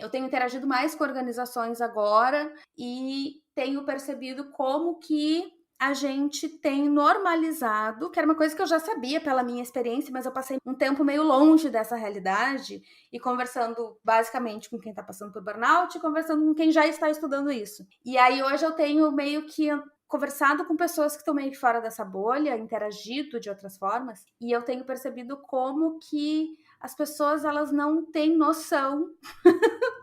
Eu tenho interagido mais com organizações agora e tenho percebido como que a gente tem normalizado, que era uma coisa que eu já sabia pela minha experiência, mas eu passei um tempo meio longe dessa realidade e conversando basicamente com quem está passando por burnout e conversando com quem já está estudando isso. E aí hoje eu tenho meio que conversado com pessoas que estão meio que fora dessa bolha, interagido de outras formas, e eu tenho percebido como que as pessoas, elas não têm noção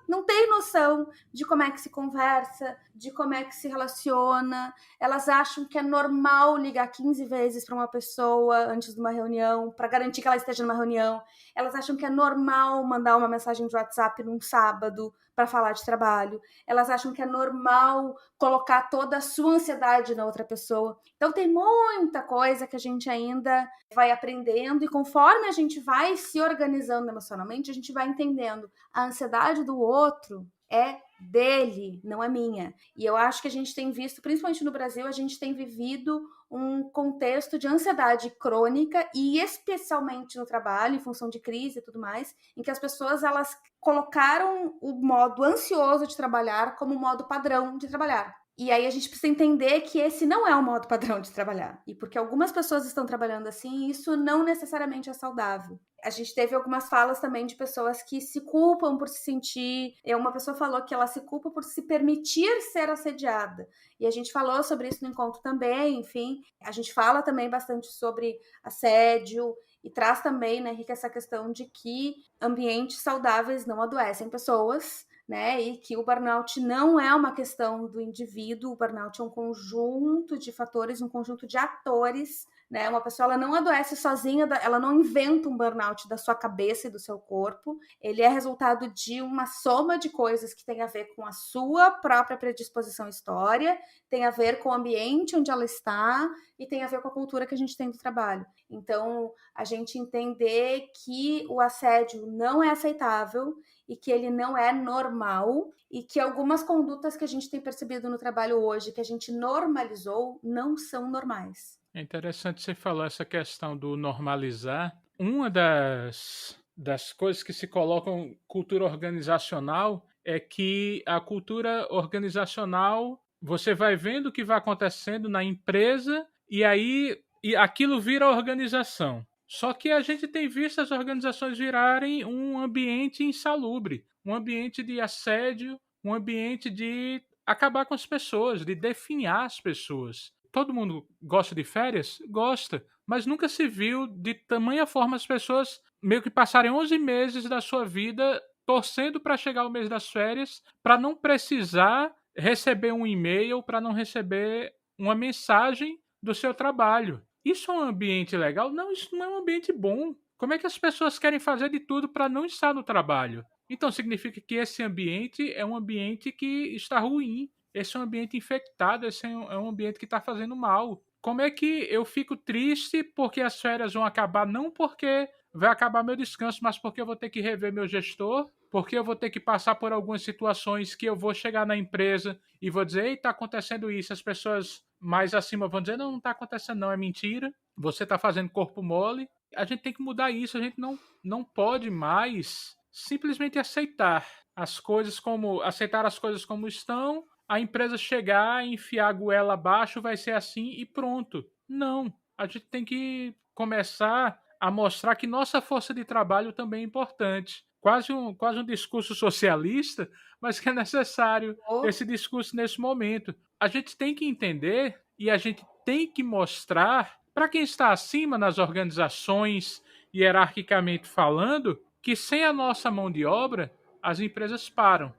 não tem noção de como é que se conversa, de como é que se relaciona. Elas acham que é normal ligar 15 vezes para uma pessoa antes de uma reunião, para garantir que ela esteja numa reunião. Elas acham que é normal mandar uma mensagem de WhatsApp num sábado para falar de trabalho. Elas acham que é normal colocar toda a sua ansiedade na outra pessoa. Então tem muita coisa que a gente ainda vai aprendendo e conforme a gente vai se organizando emocionalmente, a gente vai entendendo a ansiedade do outro é dele, não é minha. E eu acho que a gente tem visto, principalmente no Brasil, a gente tem vivido um contexto de ansiedade crônica e especialmente no trabalho, em função de crise e tudo mais, em que as pessoas elas colocaram o modo ansioso de trabalhar como modo padrão de trabalhar. E aí a gente precisa entender que esse não é o modo padrão de trabalhar. E porque algumas pessoas estão trabalhando assim, isso não necessariamente é saudável. A gente teve algumas falas também de pessoas que se culpam por se sentir... Uma pessoa falou que ela se culpa por se permitir ser assediada. E a gente falou sobre isso no encontro também, enfim. A gente fala também bastante sobre assédio e traz também, né, Henrique, essa questão de que ambientes saudáveis não adoecem pessoas, né? E que o burnout não é uma questão do indivíduo, o burnout é um conjunto de fatores, um conjunto de atores, né? Uma pessoa ela não adoece sozinha, ela não inventa um burnout da sua cabeça e do seu corpo, ele é resultado de uma soma de coisas que tem a ver com a sua própria predisposição e história, tem a ver com o ambiente onde ela está e tem a ver com a cultura que a gente tem do trabalho. Então, a gente entender que o assédio não é aceitável e que ele não é normal e que algumas condutas que a gente tem percebido no trabalho hoje, que a gente normalizou, não são normais. É interessante você falar essa questão do normalizar. Uma das coisas que se colocam cultura organizacional é que a cultura organizacional, você vai vendo o que vai acontecendo na empresa e aquilo vira organização. Só que a gente tem visto as organizações virarem um ambiente insalubre, um ambiente de assédio, um ambiente de acabar com as pessoas, de definhar as pessoas. Todo mundo gosta de férias? Gosta, mas nunca se viu de tamanha forma as pessoas meio que passarem 11 meses da sua vida torcendo para chegar o mês das férias, para não precisar receber um e-mail, para não receber uma mensagem do seu trabalho. Isso é um ambiente legal? Não, isso não é um ambiente bom. Como é que as pessoas querem fazer de tudo para não estar no trabalho? Então significa que esse ambiente é um ambiente que está ruim. Esse é um ambiente infectado, esse é um ambiente que está fazendo mal. Como é que eu fico triste porque as férias vão acabar? Não porque vai acabar meu descanso, mas porque eu vou ter que rever meu gestor, porque eu vou ter que passar por algumas situações que eu vou chegar na empresa e vou dizer, ei, está acontecendo isso. As pessoas mais acima vão dizer, não está acontecendo não, é mentira. Você está fazendo corpo mole. A gente tem que mudar isso, a gente não pode mais simplesmente aceitar as coisas como estão, a empresa chegar, enfiar a goela abaixo, vai ser assim e pronto. Não, a gente tem que começar a mostrar que nossa força de trabalho também é importante. Quase um discurso socialista, mas que é necessário esse discurso nesse momento. A gente tem que entender e a gente tem que mostrar para quem está acima nas organizações, hierarquicamente falando, que sem a nossa mão de obra, as empresas param.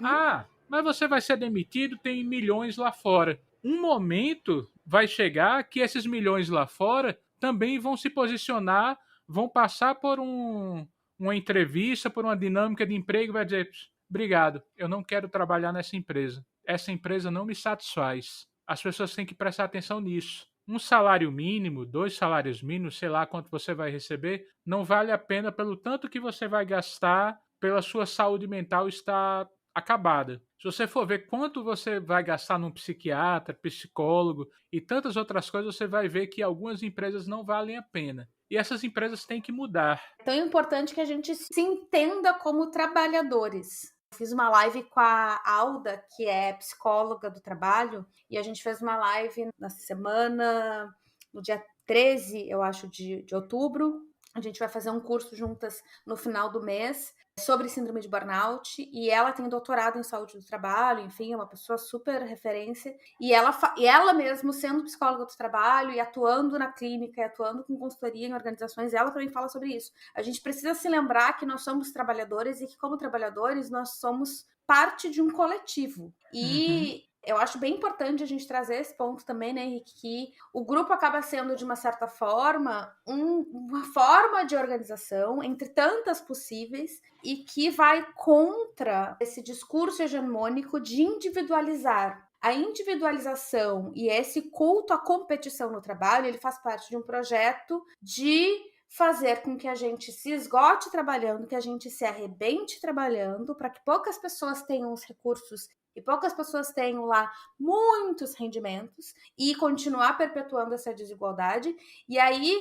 Ah, mas você vai ser demitido, tem milhões lá fora. Um momento vai chegar que esses milhões lá fora também vão se posicionar, vão passar por uma entrevista, por uma dinâmica de emprego e vai dizer, obrigado, eu não quero trabalhar nessa empresa. Essa empresa não me satisfaz. As pessoas têm que prestar atenção nisso. Um salário mínimo, 2 salários mínimos, sei lá quanto você vai receber, não vale a pena pelo tanto que você vai gastar, pela sua saúde mental estar acabada. Se você for ver quanto você vai gastar num psiquiatra, psicólogo e tantas outras coisas, você vai ver que algumas empresas não valem a pena. E essas empresas têm que mudar. Então é importante que a gente se entenda como trabalhadores. Fiz uma live com a Alda, que é psicóloga do trabalho, e a gente fez uma live na semana, no dia 13, eu acho, de outubro. A gente vai fazer um curso juntas no final do mês sobre síndrome de burnout, e ela tem doutorado em saúde do trabalho, enfim, é uma pessoa super referência, e ela mesmo sendo psicóloga do trabalho e atuando na clínica, e atuando com consultoria em organizações, ela também fala sobre isso. A gente precisa se lembrar que nós somos trabalhadores e que, como trabalhadores, nós somos parte de um coletivo. E eu acho bem importante a gente trazer esse ponto também, né, Henrique, que o grupo acaba sendo, de uma certa forma, uma forma de organização entre tantas possíveis e que vai contra esse discurso hegemônico de individualizar. A individualização e esse culto à competição no trabalho, ele faz parte de um projeto de fazer com que a gente se esgote trabalhando, que a gente se arrebente trabalhando, para que poucas pessoas tenham os recursos e poucas pessoas tenham lá muitos rendimentos e continuar perpetuando essa desigualdade. E aí,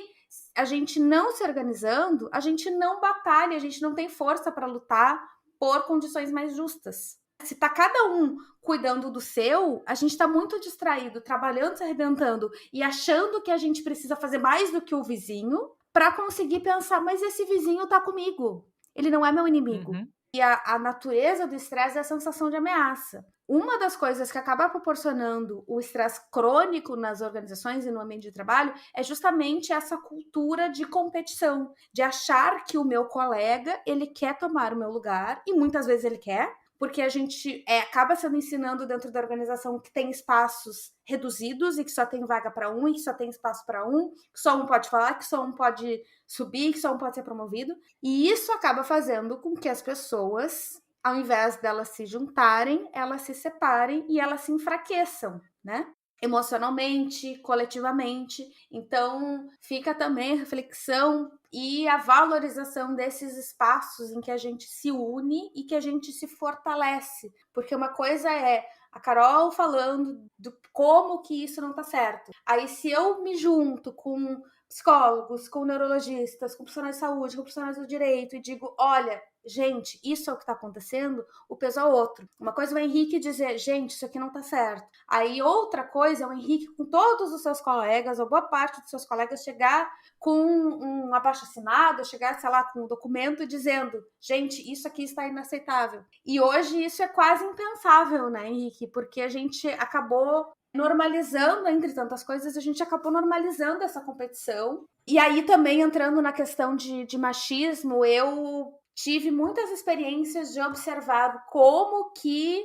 a gente não se organizando, a gente não batalha, a gente não tem força para lutar por condições mais justas. Se tá cada um cuidando do seu, a gente tá muito distraído, trabalhando, se arrebentando e achando que a gente precisa fazer mais do que o vizinho para conseguir pensar, mas esse vizinho tá comigo, ele não é meu inimigo. E a natureza do estresse é a sensação de ameaça. Uma das coisas que acaba proporcionando o estresse crônico nas organizações e no ambiente de trabalho é justamente essa cultura de competição, de achar que o meu colega, ele quer tomar o meu lugar, e muitas vezes ele quer, porque a gente acaba sendo ensinando dentro da organização que tem espaços reduzidos e que só tem vaga para um, e que só tem espaço para um, que só um pode falar, que só um pode subir, que só um pode ser promovido. E isso acaba fazendo com que as pessoas, ao invés delas se juntarem, elas se separem e elas se enfraqueçam, né? Emocionalmente, coletivamente. Então, fica também a reflexão e a valorização desses espaços em que a gente se une e que a gente se fortalece. Porque uma coisa é a Carol falando do como que isso não tá certo. Aí, se eu me junto com psicólogos, com neurologistas, com profissionais de saúde, com profissionais do direito e digo, olha, gente, isso é o que tá acontecendo, o peso é outro. Uma coisa é o Henrique dizer, gente, isso aqui não tá certo. Aí outra coisa é o Henrique com todos os seus colegas, ou boa parte dos seus colegas, chegar com um abaixo-assinado, chegar, sei lá, com um documento dizendo, gente, isso aqui está inaceitável. E hoje isso é quase impensável, né, Henrique? Porque a gente acabou normalizando, entre tantas coisas, a gente acabou normalizando essa competição. E aí também entrando na questão de machismo, eu tive muitas experiências de observar como que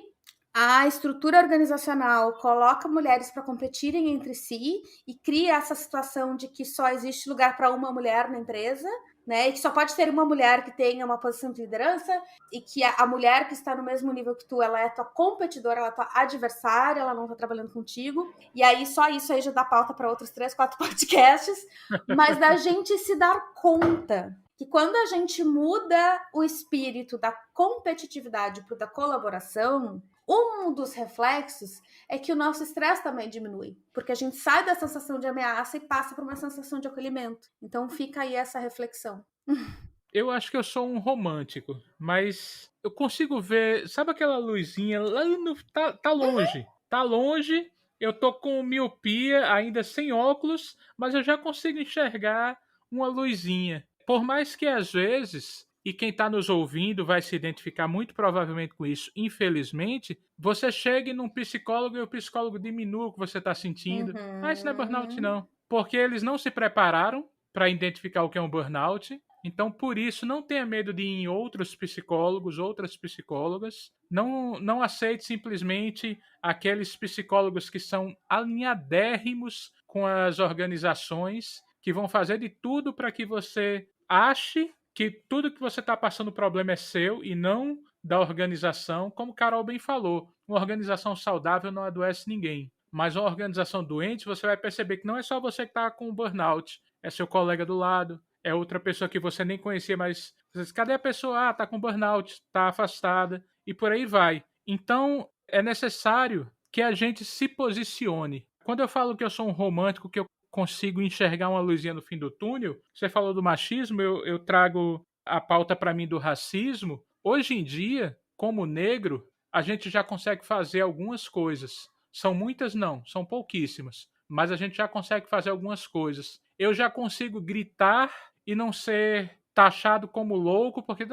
a estrutura organizacional coloca mulheres para competirem entre si e cria essa situação de que só existe lugar para uma mulher na empresa, né? E que só pode ter uma mulher que tenha uma posição de liderança, e que a mulher que está no mesmo nível que tu, ela é tua competidora, ela é tua adversária, ela não está trabalhando contigo. E aí só isso aí já dá pauta para outros 3, 4 podcasts. Mas da gente se dar conta que quando a gente muda o espírito da competitividade para o da colaboração, um dos reflexos é que o nosso estresse também diminui, porque a gente sai da sensação de ameaça e passa para uma sensação de acolhimento. Então fica aí essa reflexão. Eu acho que eu sou um romântico, mas eu consigo ver, sabe aquela luzinha lá no, tá longe, tá longe. Eu tô com miopia, ainda sem óculos, mas eu já consigo enxergar uma luzinha. Por mais que às vezes, e quem está nos ouvindo vai se identificar muito provavelmente com isso, infelizmente, você chegue num psicólogo e o psicólogo diminua o que você está sentindo. Isso não é burnout não, porque eles não se prepararam para identificar o que é um burnout. Então, por isso, não tenha medo de ir em outros psicólogos, outras psicólogas. Não aceite simplesmente aqueles psicólogos que são alinhadérrimos com as organizações, que vão fazer de tudo para que você ache que tudo que você está passando o problema é seu e não da organização. Como Carol bem falou, uma organização saudável não adoece ninguém. Mas uma organização doente, você vai perceber que não é só você que está com burnout, é seu colega do lado, é outra pessoa que você nem conhecia, mas você diz, cadê a pessoa? Ah, tá com burnout, tá afastada, e por aí vai. Então, é necessário que a gente se posicione. Quando eu falo que eu sou um romântico, que eu consigo enxergar uma luzinha no fim do túnel, você falou do machismo, eu trago a pauta para mim do racismo. Hoje em dia, como negro, a gente já consegue fazer algumas coisas. São muitas não, são pouquíssimas, mas a gente já consegue fazer algumas coisas. Eu já consigo gritar e não ser taxado como louco, porque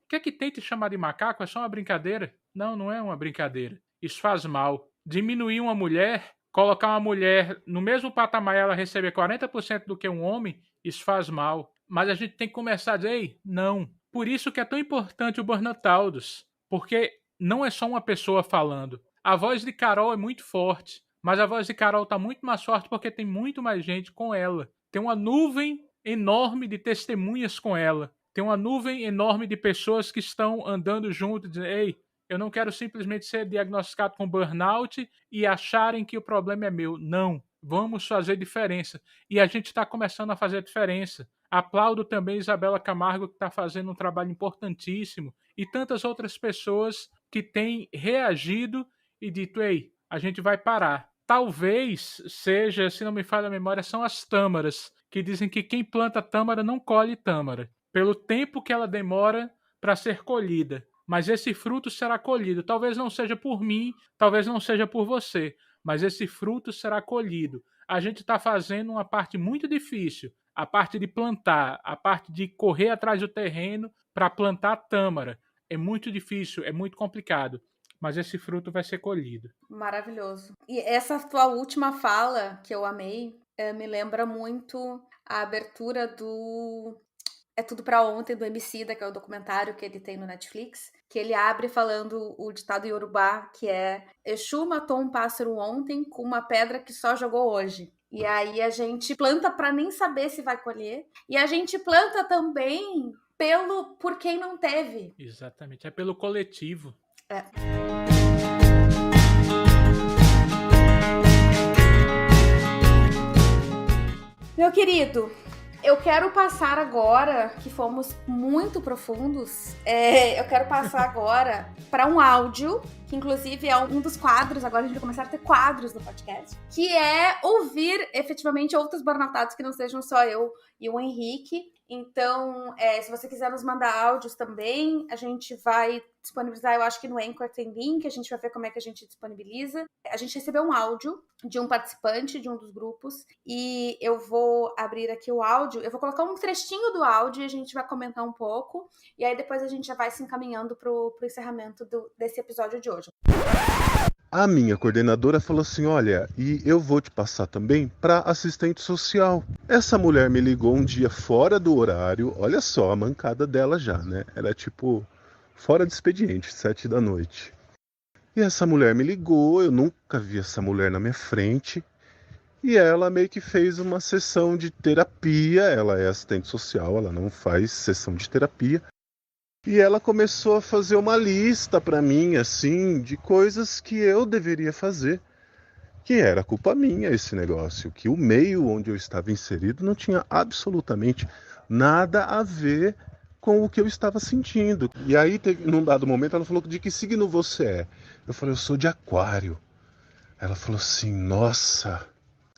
quer que tente chamar de macaco? É só uma brincadeira? Não, não é uma brincadeira. Isso faz mal. Diminuir uma mulher, colocar uma mulher no mesmo patamar e ela receber 40% do que um homem, isso faz mal. Mas a gente tem que começar a dizer, ei, não. Por isso que é tão importante o Burnout Aldous, porque não é só uma pessoa falando. A voz de Carol é muito forte, mas a voz de Carol está muito mais forte porque tem muito mais gente com ela. Tem uma nuvem enorme de testemunhas com ela. Tem uma nuvem enorme de pessoas que estão andando junto e dizendo, ei, eu não quero simplesmente ser diagnosticado com burnout e acharem que o problema é meu. Não, vamos fazer diferença. E a gente está começando a fazer diferença. Aplaudo também Isabela Camargo, que está fazendo um trabalho importantíssimo, e tantas outras pessoas que têm reagido e dito, ei, a gente vai parar. Talvez seja, se não me falha a memória, são as tâmaras, que dizem que quem planta tâmara não colhe tâmara, pelo tempo que ela demora para ser colhida. Mas esse fruto será colhido. Talvez não seja por mim, talvez não seja por você, mas esse fruto será colhido. A gente está fazendo uma parte muito difícil, a parte de plantar, a parte de correr atrás do terreno para plantar tâmara. É muito difícil, é muito complicado, mas esse fruto vai ser colhido. Maravilhoso. E essa tua última fala, que eu amei, me lembra muito a abertura do É Tudo Pra Ontem, do Emicida, que é o documentário que ele tem no Netflix, que ele abre falando o ditado iorubá, que é Exu matou um pássaro ontem com uma pedra que só jogou hoje. E aí a gente planta para nem saber se vai colher, e a gente planta também por quem não teve. Exatamente, é pelo coletivo. É. Meu querido, eu quero passar agora, que fomos muito profundos, eu quero passar agora para um áudio, que inclusive é um dos quadros, agora a gente vai começar a ter quadros no podcast, que é ouvir efetivamente outros burnoutados que não sejam só eu e o Henrique. Então, se você quiser nos mandar áudios também, a gente vai disponibilizar, eu acho que no Anchor tem link, a gente vai ver como é que a gente disponibiliza. A gente recebeu um áudio de um participante de um dos grupos e eu vou abrir aqui o áudio, eu vou colocar um trechinho do áudio e a gente vai comentar um pouco, e aí depois a gente já vai se encaminhando pro encerramento desse episódio de hoje. A minha coordenadora falou assim, olha, e eu vou te passar também para assistente social. Essa mulher me ligou um dia fora do horário, olha só a mancada dela já, né? Era tipo fora de expediente, 7 da noite. E essa mulher me ligou, eu nunca vi essa mulher na minha frente. E ela meio que fez uma sessão de terapia, ela é assistente social, ela não faz sessão de terapia. E ela começou a fazer uma lista para mim, assim, de coisas que eu deveria fazer. Que era culpa minha esse negócio, que o meio onde eu estava inserido não tinha absolutamente nada a ver com o que eu estava sentindo. E aí, num dado momento, ela falou, de que signo você é? Eu falei, eu sou de Aquário. Ela falou assim, nossa,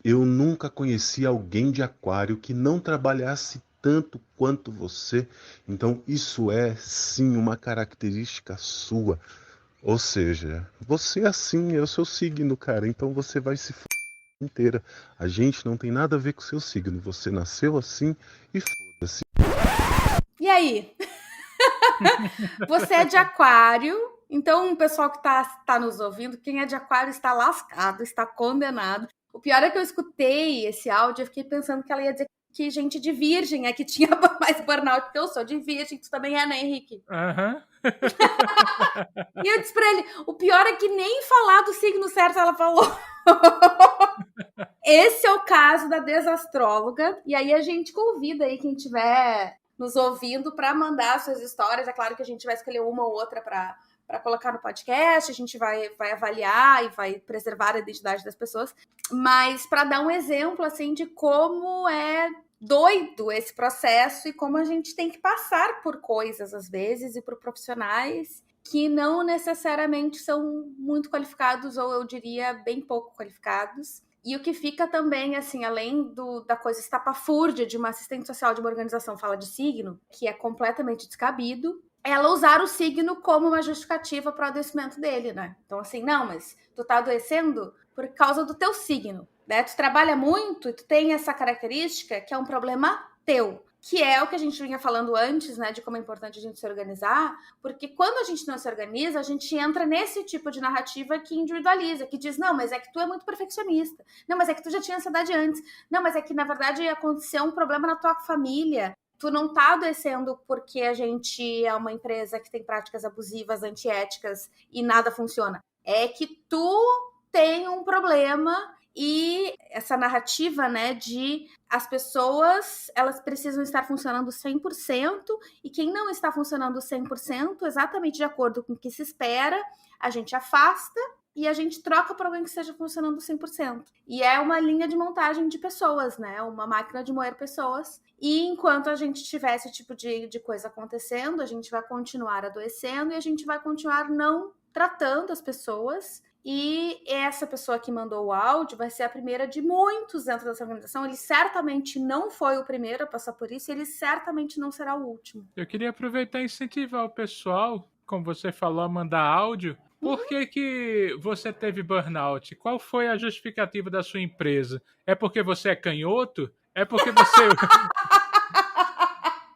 eu nunca conheci alguém de Aquário que não trabalhasse tanto quanto você. Então isso é sim uma característica sua. Ou seja, você é assim, é o seu signo, cara. Então você vai se f*** inteira. A gente não tem nada a ver com o seu signo. Você nasceu assim e foda-se. E aí? Você é de Aquário, então o pessoal que tá nos ouvindo, quem é de Aquário está lascado, está condenado. O pior é que eu escutei esse áudio e fiquei pensando que ela ia dizer que gente de virgem é que tinha mais burnout, porque eu sou de virgem, tu também é, né, Henrique? Aham. E eu disse pra ele, o pior é que nem falar do signo certo ela falou. Esse é o caso da desastróloga, e aí a gente convida aí quem estiver nos ouvindo para mandar suas histórias. É claro que a gente vai escolher uma ou outra para colocar no podcast, a gente vai avaliar e vai preservar a identidade das pessoas, mas para dar um exemplo assim de como é doido esse processo e como a gente tem que passar por coisas às vezes e por profissionais que não necessariamente são muito qualificados, ou eu diria bem pouco qualificados. E o que fica também, assim, além da coisa estapafúrdia de uma assistente social de uma organização fala de signo, que é completamente descabido, ela usar o signo como uma justificativa para o adoecimento dele, né? Então, assim, não, mas tu tá adoecendo por causa do teu signo, né? Tu trabalha muito e tu tem essa característica que é um problema teu, que é o que a gente vinha falando antes, né, de como é importante a gente se organizar, porque quando a gente não se organiza, a gente entra nesse tipo de narrativa que individualiza, que diz, não, mas é que tu é muito perfeccionista, não, mas é que tu já tinha ansiedade antes, não, mas é que, na verdade, aconteceu um problema na tua família, tu não tá adoecendo porque a gente é uma empresa que tem práticas abusivas, antiéticas e nada funciona. É que tu tem um problema e essa narrativa, né, de as pessoas, elas precisam estar funcionando 100% e quem não está funcionando 100%, exatamente de acordo com o que se espera, a gente afasta e a gente troca por alguém que esteja funcionando 100%. E é uma linha de montagem de pessoas, né? Uma máquina de moer pessoas. E enquanto a gente tiver esse tipo de coisa acontecendo, a gente vai continuar adoecendo e a gente vai continuar não tratando as pessoas. E essa pessoa que mandou o áudio vai ser a primeira de muitos dentro dessa organização. Ele certamente não foi o primeiro a passar por isso e ele certamente não será o último. Eu queria aproveitar e incentivar o pessoal, como você falou, a mandar áudio. Por que você teve burnout? Qual foi a justificativa da sua empresa? É porque você é canhoto? É porque você...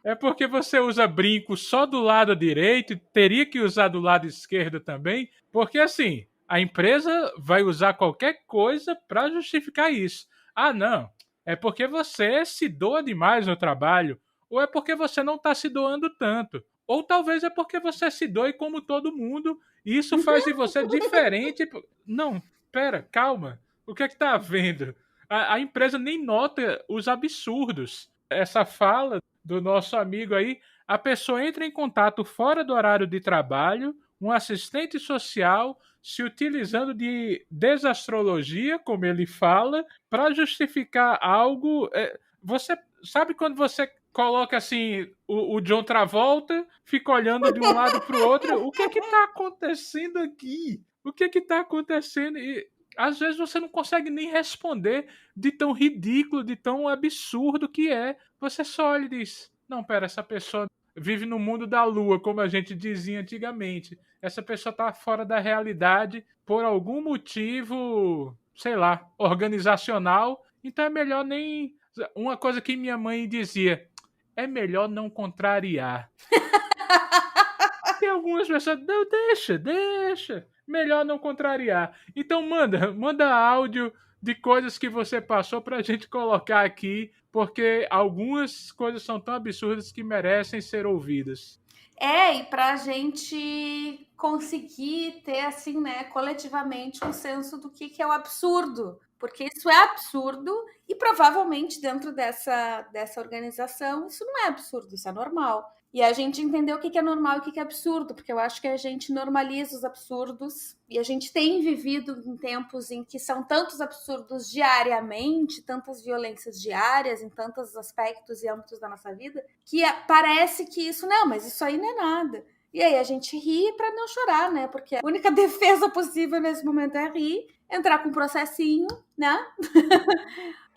É porque você usa brinco só do lado direito e teria que usar do lado esquerdo também? Porque assim, a empresa vai usar qualquer coisa para justificar isso. Ah, não. É porque você se doa demais no trabalho. Ou é porque você não está se doando tanto. Ou talvez é porque você se doe como todo mundo e isso faz de você diferente. Não, pera, calma. O que é que tá havendo? A empresa nem nota os absurdos. Essa fala do nosso amigo aí, a pessoa entra em contato fora do horário de trabalho, um assistente social se utilizando de desastrologia, como ele fala, para justificar algo. Você sabe quando você coloca assim o John Travolta, fica olhando de um lado para o outro, o que está acontecendo aqui? O que está acontecendo? E às vezes você não consegue nem responder de tão ridículo, de tão absurdo que é. Você só olha e diz, não, pera, essa pessoa vive no mundo da lua, como a gente dizia antigamente. Essa pessoa está fora da realidade por algum motivo, sei lá, organizacional. Então é melhor nem... Uma coisa que minha mãe dizia, é melhor não contrariar. Tem algumas pessoas, não, deixa. Melhor não contrariar. Então manda áudio de coisas que você passou pra gente colocar aqui, porque algumas coisas são tão absurdas que merecem ser ouvidas. E pra gente conseguir ter, assim, né, coletivamente um senso do que é o absurdo. Porque isso é absurdo e provavelmente dentro dessa organização isso não é absurdo, isso é normal. E a gente entender o que é normal e o que é absurdo, porque eu acho que a gente normaliza os absurdos e a gente tem vivido em tempos em que são tantos absurdos diariamente, tantas violências diárias em tantos aspectos e âmbitos da nossa vida, que parece que isso, não, mas isso aí não é nada. E aí a gente ri para não chorar, né? Porque a única defesa possível nesse momento é rir, entrar com um processinho, né?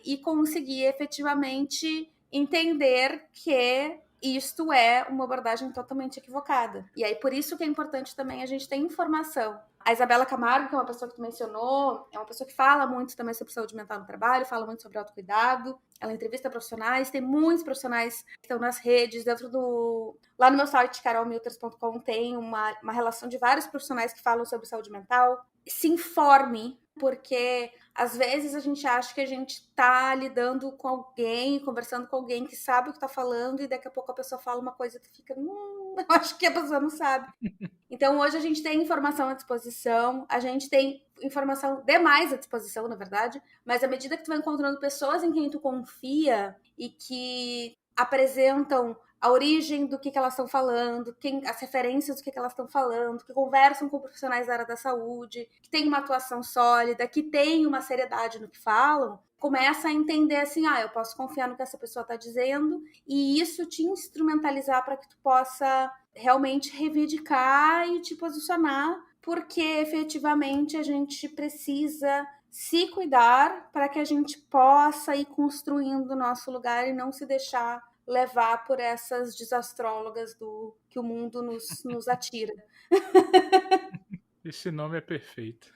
E conseguir efetivamente entender que isto é uma abordagem totalmente equivocada. E aí, por isso que é importante também a gente ter informação. A Isabela Camargo, que é uma pessoa que tu mencionou, é uma pessoa que fala muito também sobre saúde mental no trabalho, fala muito sobre autocuidado, ela entrevista profissionais, tem muitos profissionais que estão nas redes, lá no meu site, carolmilters.com, tem uma relação de vários profissionais que falam sobre saúde mental. Se informe, porque às vezes a gente acha que a gente tá lidando com alguém, conversando com alguém que sabe o que tá falando e daqui a pouco a pessoa fala uma coisa que fica, eu acho que a pessoa não sabe. Então hoje a gente tem informação à disposição, a gente tem informação demais à disposição, na verdade, mas à medida que tu vai encontrando pessoas em quem tu confia e que apresentam a origem do que elas estão falando, as referências do que elas estão falando, que conversam com profissionais da área da saúde, que tem uma atuação sólida, que tem uma seriedade no que falam, começa a entender assim, eu posso confiar no que essa pessoa está dizendo e isso te instrumentalizar para que tu possa realmente reivindicar e te posicionar, porque efetivamente a gente precisa se cuidar para que a gente possa ir construindo o nosso lugar e não se deixar levar por essas desastrólogas que o mundo nos atira. Esse nome é perfeito.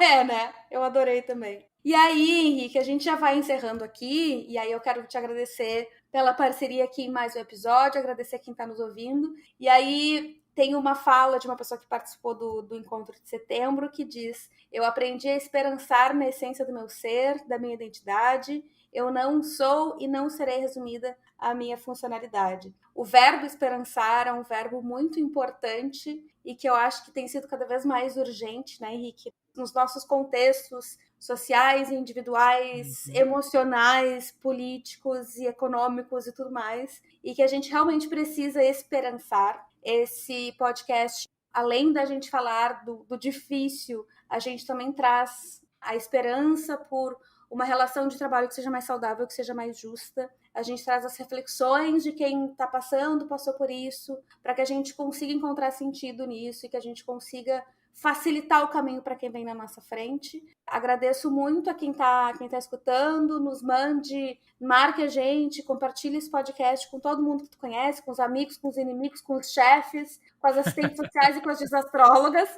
É, né? Eu adorei também. E aí, Henrique, a gente já vai encerrando aqui, e aí eu quero te agradecer pela parceria aqui em mais um episódio, agradecer quem está nos ouvindo. E aí tem uma fala de uma pessoa que participou do encontro de setembro que diz: eu aprendi a esperançar na essência do meu ser, da minha identidade. Eu não sou e não serei resumida à minha funcionalidade. O verbo esperançar é um verbo muito importante e que eu acho que tem sido cada vez mais urgente, né, Henrique? Nos nossos contextos sociais, individuais, emocionais, políticos e econômicos e tudo mais, e que a gente realmente precisa esperançar. Esse podcast, além da gente falar do difícil, a gente também traz a esperança por uma relação de trabalho que seja mais saudável, que seja mais justa. A gente traz as reflexões de quem está passou por isso, para que a gente consiga encontrar sentido nisso e que a gente consiga facilitar o caminho para quem vem na nossa frente. Agradeço muito a quem tá escutando, nos marque a gente, compartilhe esse podcast com todo mundo que tu conhece, com os amigos, com os inimigos, com os chefes, com as assistentes sociais e com as desastrólogas.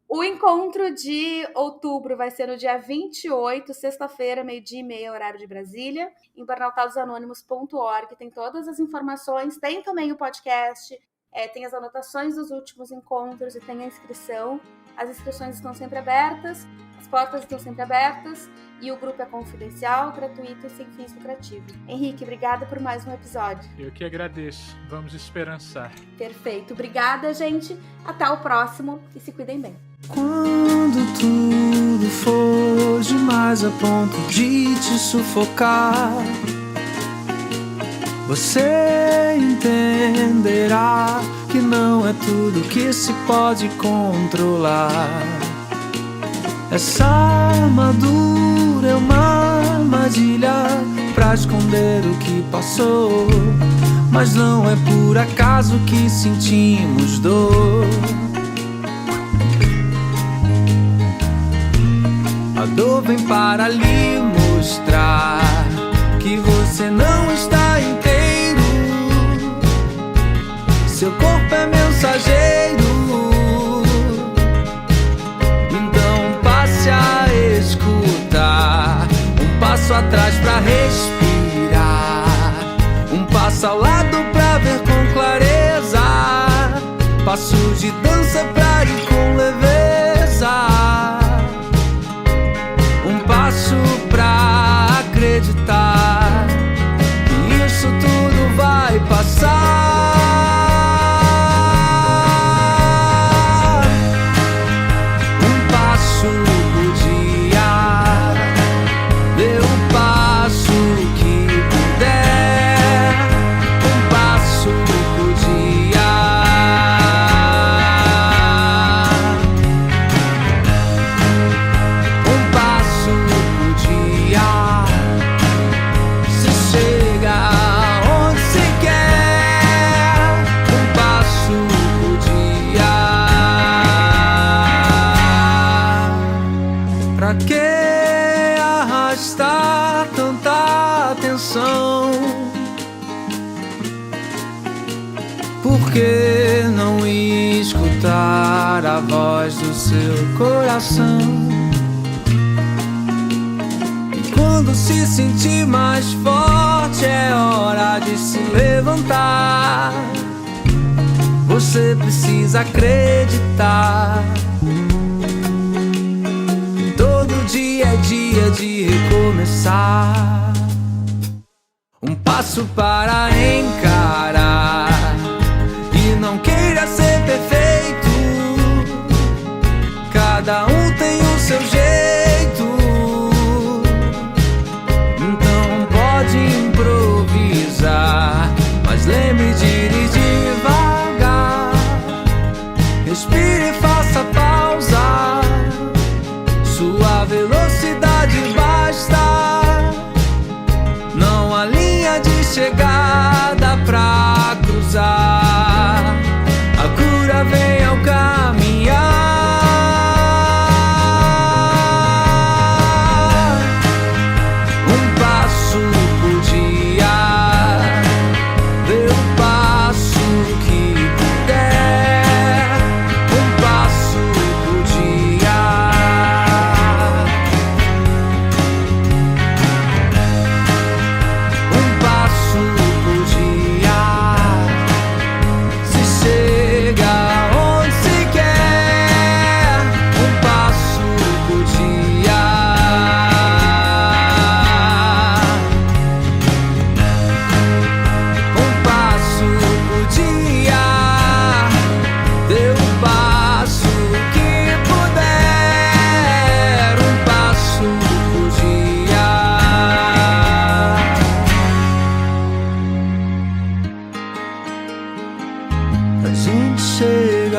O encontro de outubro vai ser no dia 28, sexta-feira, 12h30, horário de Brasília, em burnoutadosanonymous.org. Tem todas as informações, tem também o podcast, tem as anotações dos últimos encontros e tem a inscrição. As inscrições estão sempre abertas, as portas estão sempre abertas e o grupo é confidencial, gratuito e sem fins lucrativos. Henrique, obrigada por mais um episódio. Eu que agradeço. Vamos esperançar. Perfeito. Obrigada, gente. Até o próximo e se cuidem bem. Quando tudo for demais a ponto de te sufocar, você entenderá que não é tudo que se pode controlar. Essa armadura é uma armadilha pra esconder o que passou, mas não é por acaso que sentimos dor. A dor vem para lhe mostrar que você não está inteiro. Seu corpo é mensageiro, então passe a escutar. Um passo atrás pra respirar, um passo ao lado pra ver com clareza, passo de dança pra ir com leveza. Passo pra acreditar que isso tudo vai passar. Um passo por dia, dê um passo que puder. Um passo por dia. Um passo por dia. Se chega onde se quer. Um passo por dia. Pra que arrastar tanta atenção? Por que não escutar a voz do seu coração? E quando se sentir mais forte, é hora de se levantar. Você precisa acreditar. Todo dia é dia de recomeçar. Um passo para encarar. E não queira ser perfeito. Cada um tem o seu jeito. Então pode improvisar, mas lembre de ir devagar. Respire e faça pausa. Sua velocidade basta. Não há linha de chegada pra cruzar. A cura vem ao caminhar.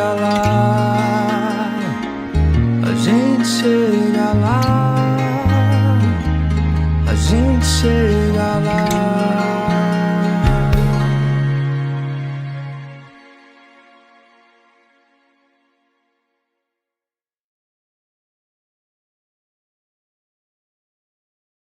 chega lá, a gente chega lá, a gente chega